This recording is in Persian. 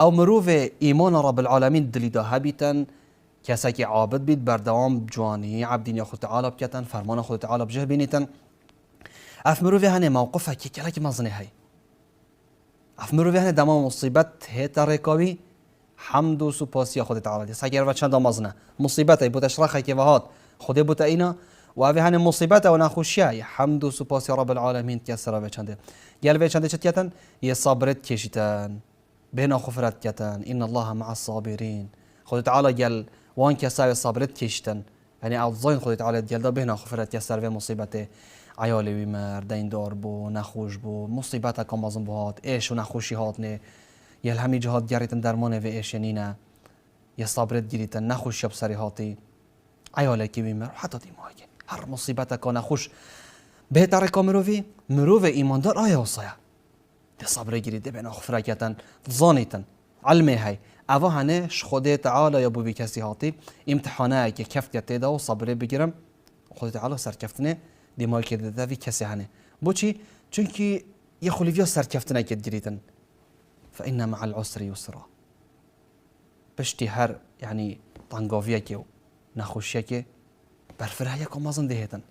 او مروف ایمان رب العالمین دلی دا هبیتن کسی که عابد بید بردوام جوانی عبدین یا خود تعالی بکتن فرمان خود تعالی بجه بینیتن اف مروف هنه موقفه که کلک مزنه هی اف مروف هنه دما مصیبت هیت رکاوی حمد و سپاسی خود تعالی سگر و چند مزنه مصیبت ای بودش رخی که وهات خود بوده اینا و اوی هنه مصیبت و نخوشیه حمد و سپاسی رب العالمین که سر به چنده گل به چنده چت کتن یه صبرت کشیتن بهنا خفرت کتن ان الله مع الصابرین خود تعالی گل وان کسای صبرت کشیتن یعنی اوزاین خود تعالی گل دا بهنا خفرت که سر به مصیبت عیال وی مرد این دار بو نخوش بو مصیبت کم ازم بهات ایش و نخوشی هات نه یه همی جهات گریتن درمانه و ایش نه یه صبرت گریتن نخوشی بسری هاتی عیال کی وی مرد حتی دی ماگه هر مصیبت که نخوش بهتره که مروی ایماندار آیا وصایا ده صبر گیریده بنا خفره کتن ظانیتن علمه های اوه هنه خود تعالی یا بو بی کسی هاتی امتحانه که کفت یتیده و صبره بگیرم خود تعالی سرکفتنه دیمایی که ده وی کسی هنه بو چی؟ چونکی یه خلیفیا سرکفتنه که گیریتن فإن مع العسر يسرا بشتی هر یعنی طنگاویه که نخوشیه که برفره یکم مازن دهیتن